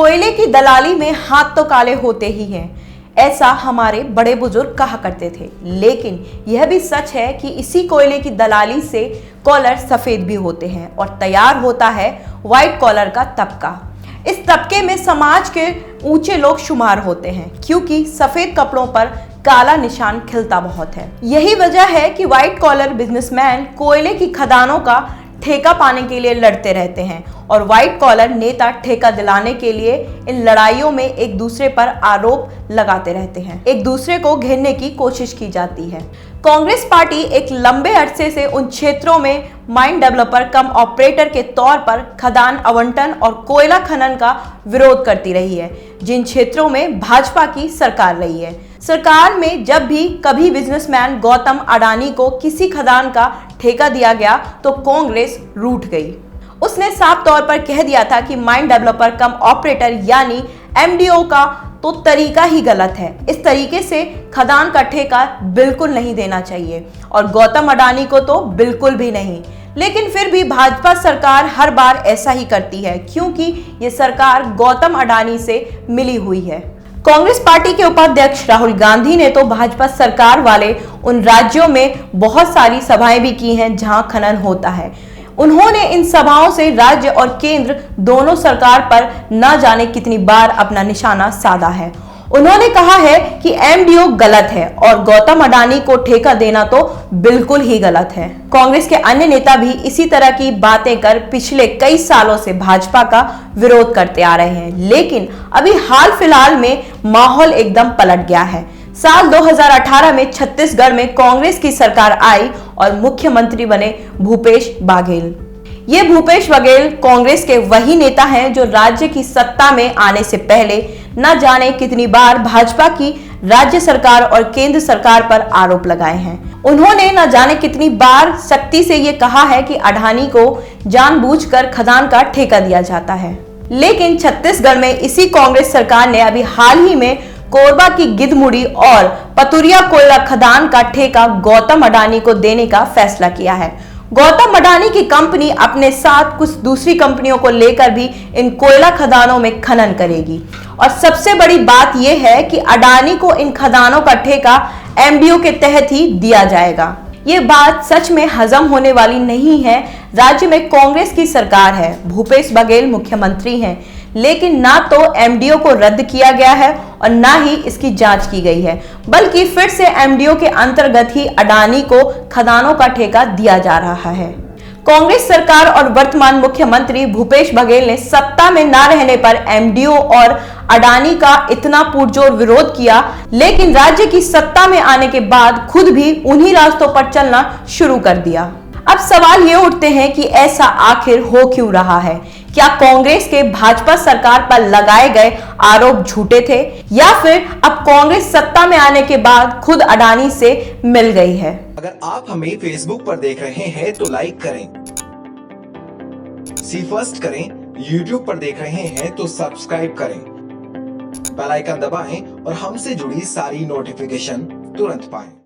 कोयले की दलाली में हाथ तो काले होते ही हैं, ऐसा हमारे बड़े बुजुर्ग कहा करते थे। लेकिन यह भी सच है कि इसी कोयले की दलाली से कॉलर सफेद भी होते हैं और तैयार होता है व्हाइट कॉलर का तबका। इस तबके में समाज के ऊंचे लोग शुमार होते हैं, क्योंकि सफेद कपड़ों पर काला निशान खिलता बहुत है। यही वजह है कि व्हाइट कॉलर बिजनेसमैन कोयले की खदानों का ठेका पाने के लिए लड़ते रहते हैं और व्हाइट कॉलर नेता ठेका दिलाने के लिए इन लड़ाइयों में एक दूसरे पर आरोप लगाते रहते हैं। एक दूसरे को घेरने की कोशिश की जाती है। कांग्रेस पार्टी एक लंबे अरसे से उन क्षेत्रों में माइन डेवलपर कम ऑपरेटर के तौर पर खदान आवंटन और कोयला खनन का विरोध करती रही है, जिन क्षेत्रों में भाजपा की सरकार रही है। सरकार में जब भी कभी बिजनेसमैन गौतम अडानी को किसी खदान का ठेका दिया गया तो कांग्रेस रूठ गई। उसने साफ तौर पर कह दिया था कि माइन डेवलपर कम ऑपरेटर यानी एमडीओ का तो तरीका ही गलत है। इस तरीके से खदान का ठेका बिल्कुल नहीं देना चाहिए और गौतम अडानी को तो बिल्कुल भी नहीं। लेकिन फिर भी भाजपा सरकार हर बार ऐसा ही करती है, क्योंकि ये सरकार गौतम अडानी से मिली हुई है। कांग्रेस पार्टी के उपाध्यक्ष राहुल गांधी ने तो भाजपा सरकार वाले उन राज्यों में बहुत सारी सभाएं भी की हैं जहां खनन होता है। उन्होंने इन सभाओं से राज्य और केंद्र दोनों सरकार पर न जाने कितनी बार अपना निशाना साधा है। उन्होंने कहा है कि एमडीओ गलत है और गौतम अडानी को ठेका देना तो बिल्कुल ही गलत है। कांग्रेस के अन्य नेता भी इसी तरह की बातें कर पिछले कई सालों से भाजपा का विरोध करते आ रहे हैं, लेकिन अभी हाल फिलहाल में माहौल एकदम पलट गया है। साल 2018 में छत्तीसगढ़ में कांग्रेस की सरकार आई और मुख्यमंत्री बने भूपेश बघेल। ये भूपेश बघेल कांग्रेस के वही नेता हैं जो राज्य की सत्ता में आने से पहले न जाने कितनी बार भाजपा की राज्य सरकार और केंद्र सरकार पर आरोप लगाए हैं। उन्होंने न जाने कितनी बार सख्ती से ये कहा है कि अडानी को जानबूझकर खदान का ठेका दिया जाता है। लेकिन छत्तीसगढ़ में इसी कांग्रेस सरकार ने अभी हाल ही में कोरबा की गिद्धमुड़ी और पतुरिया कोयला खदान का ठेका गौतम अडानी को देने का फैसला किया है। गौतम अडानी की कंपनी अपने साथ कुछ दूसरी कंपनियों को लेकर भी इन कोयला खदानों में खनन करेगी और सबसे बड़ी बात यह है कि अडानी को इन खदानों का ठेका एमडीओ के तहत ही दिया जाएगा। ये बात सच में हजम होने वाली नहीं है। राज्य में कांग्रेस की सरकार है, भूपेश बघेल मुख्यमंत्री हैं, लेकिन ना तो एमडीओ को रद्द किया गया है और ना ही इसकी जांच की गई है, बल्कि फिर से एमडीओ के अंतर्गत ही अडानी को खदानों का ठेका दिया जा रहा है। कांग्रेस सरकार और वर्तमान मुख्यमंत्री भूपेश बघेल ने सत्ता में ना रहने पर एमडीओ और अडानी का इतना पुरजोर विरोध किया, लेकिन राज्य की सत्ता में आने के बाद खुद भी उन्हीं रास्तों पर चलना शुरू कर दिया। अब सवाल ये उठते हैं कि ऐसा आखिर हो क्यों रहा है? क्या कांग्रेस के भाजपा सरकार पर लगाए गए आरोप झूठे थे या फिर अब कांग्रेस सत्ता में आने के बाद खुद अडानी से मिल गई है? अगर आप हमें फेसबुक पर देख रहे हैं तो लाइक करें, सी फर्स्ट करें, यूट्यूब पर देख रहे हैं तो सब्सक्राइब करें, बेल आइकन दबाएं और हमसे जुड़ी सारी नोटिफिकेशन तुरंत पाएं।